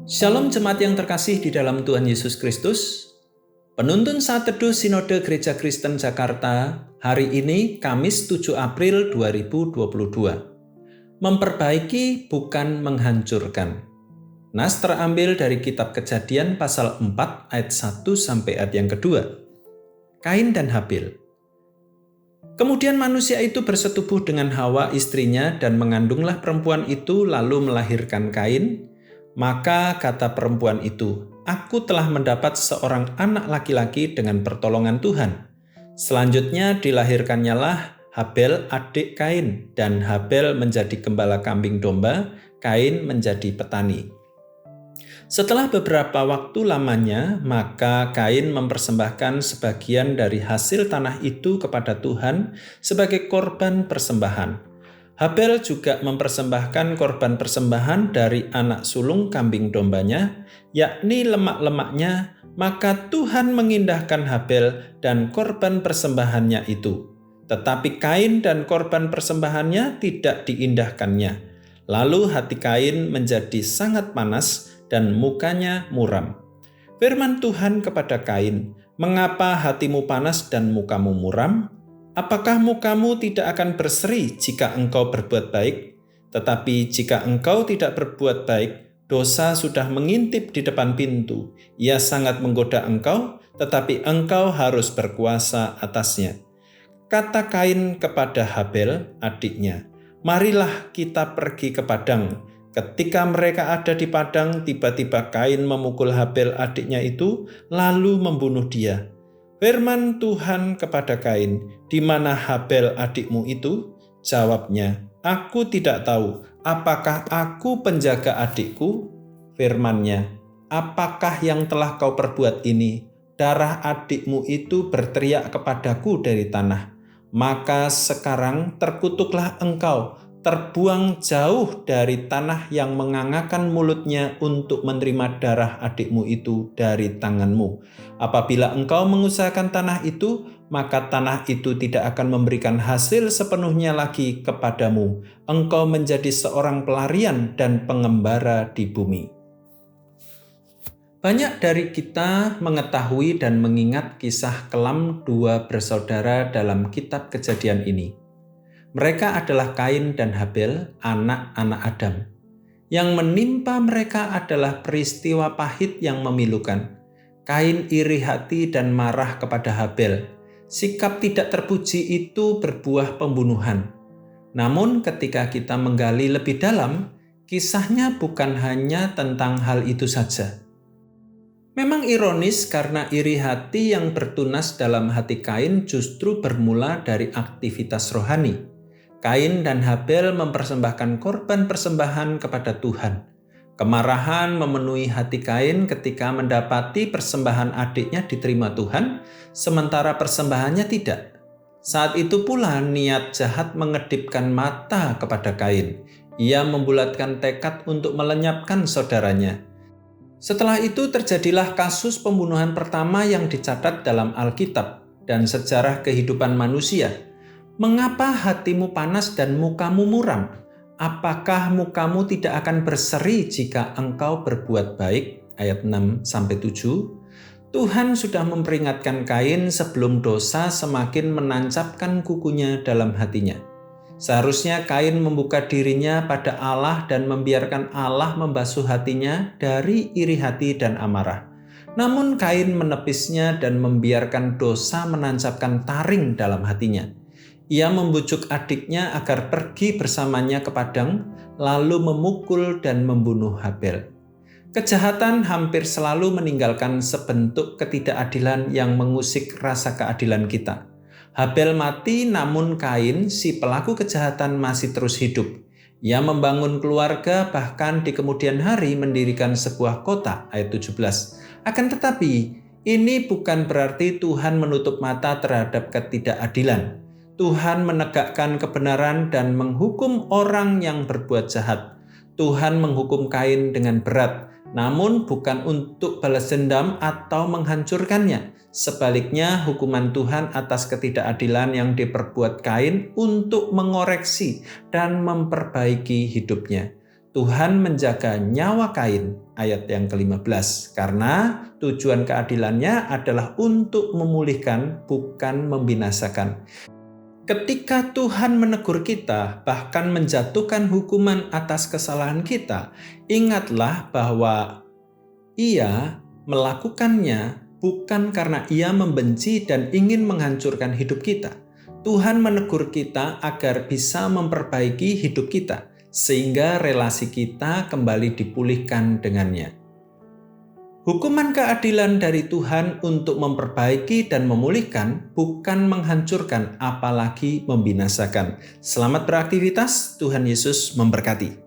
Shalom jemaat yang terkasih di dalam Tuhan Yesus Kristus. Penuntun Saat Teduh Sinode Gereja Kristen Jakarta hari ini Kamis 7 April 2022. Memperbaiki bukan menghancurkan. Nas terambil dari kitab Kejadian pasal 4 ayat 1 sampai ayat yang kedua. Kain dan Habil. Kemudian manusia itu bersetubuh dengan Hawa istrinya dan mengandunglah perempuan itu lalu melahirkan Kain. Maka kata perempuan itu, "Aku telah mendapat seorang anak laki-laki dengan pertolongan Tuhan." Selanjutnya dilahirkannyalah Habel adik Kain, dan Habel menjadi gembala kambing domba, Kain menjadi petani. Setelah beberapa waktu lamanya, maka Kain mempersembahkan sebagian dari hasil tanah itu kepada Tuhan sebagai korban persembahan. Habel juga mempersembahkan korban persembahan dari anak sulung kambing dombanya, yakni lemak-lemaknya, maka Tuhan mengindahkan Habel dan korban persembahannya itu. Tetapi Kain dan korban persembahannya tidak diindahkannya. Lalu hati Kain menjadi sangat panas dan mukanya muram. Firman Tuhan kepada Kain, "Mengapa hatimu panas dan mukamu muram? Apakah mukamu tidak akan berseri jika engkau berbuat baik? Tetapi jika engkau tidak berbuat baik, dosa sudah mengintip di depan pintu. Ia sangat menggoda engkau, tetapi engkau harus berkuasa atasnya." Kata Kain kepada Habel, adiknya, "Marilah kita pergi ke padang." Ketika mereka ada di padang, tiba-tiba Kain memukul Habel adiknya itu, lalu membunuh dia. Firman Tuhan kepada Kain, "Di mana Habel adikmu itu?" Jawabnya, "Aku tidak tahu. Apakah aku penjaga adikku?" Firman-Nya, "Apakah yang telah kau perbuat ini? Darah adikmu itu berteriak kepadaku dari tanah. Maka sekarang terkutuklah engkau, terbuang jauh dari tanah yang mengangakan mulutnya untuk menerima darah adikmu itu dari tanganmu. Apabila engkau mengusahakan tanah itu, maka tanah itu tidak akan memberikan hasil sepenuhnya lagi kepadamu. Engkau menjadi seorang pelarian dan pengembara di bumi." Banyak dari kita mengetahui dan mengingat kisah kelam dua bersaudara dalam kitab Kejadian ini. Mereka adalah Kain dan Habel, anak-anak Adam. Yang menimpa mereka adalah peristiwa pahit yang memilukan. Kain iri hati dan marah kepada Habel. Sikap tidak terpuji itu berbuah pembunuhan. Namun ketika kita menggali lebih dalam, kisahnya bukan hanya tentang hal itu saja. Memang ironis karena iri hati yang bertunas dalam hati Kain justru bermula dari aktivitas rohani. Kain dan Habel mempersembahkan korban persembahan kepada Tuhan. Kemarahan memenuhi hati Kain ketika mendapati persembahan adiknya diterima Tuhan, sementara persembahannya tidak. Saat itu pula niat jahat mengedipkan mata kepada Kain. Ia membulatkan tekad untuk melenyapkan saudaranya. Setelah itu terjadilah kasus pembunuhan pertama yang dicatat dalam Alkitab dan sejarah kehidupan manusia. "Mengapa hatimu panas dan mukamu muram? Apakah mukamu tidak akan berseri jika engkau berbuat baik?" Ayat 6-7. Tuhan sudah memperingatkan Kain sebelum dosa semakin menancapkan kukunya dalam hatinya. Seharusnya Kain membuka dirinya pada Allah dan membiarkan Allah membasuh hatinya dari iri hati dan amarah. Namun Kain menepisnya dan membiarkan dosa menancapkan taring dalam hatinya. Ia membujuk adiknya agar pergi bersamanya ke padang, lalu memukul dan membunuh Habel. Kejahatan hampir selalu meninggalkan sebentuk ketidakadilan yang mengusik rasa keadilan kita. Habel mati, namun Kain, si pelaku kejahatan, masih terus hidup. Ia membangun keluarga, bahkan di kemudian hari mendirikan sebuah kota, ayat 17. Akan tetapi, ini bukan berarti Tuhan menutup mata terhadap ketidakadilan. Tuhan menegakkan kebenaran dan menghukum orang yang berbuat jahat. Tuhan menghukum Kain dengan berat, namun bukan untuk balas dendam atau menghancurkannya. Sebaliknya, hukuman Tuhan atas ketidakadilan yang diperbuat Kain untuk mengoreksi dan memperbaiki hidupnya. Tuhan menjaga nyawa Kain, ayat yang ke-15, karena tujuan keadilannya adalah untuk memulihkan, bukan membinasakan. Ketika Tuhan menegur kita, bahkan menjatuhkan hukuman atas kesalahan kita, ingatlah bahwa Ia melakukannya bukan karena Ia membenci dan ingin menghancurkan hidup kita. Tuhan menegur kita agar bisa memperbaiki hidup kita, sehingga relasi kita kembali dipulihkan dengannya. Hukuman keadilan dari Tuhan untuk memperbaiki dan memulihkan, bukan menghancurkan apalagi membinasakan. Selamat beraktivitas, Tuhan Yesus memberkati.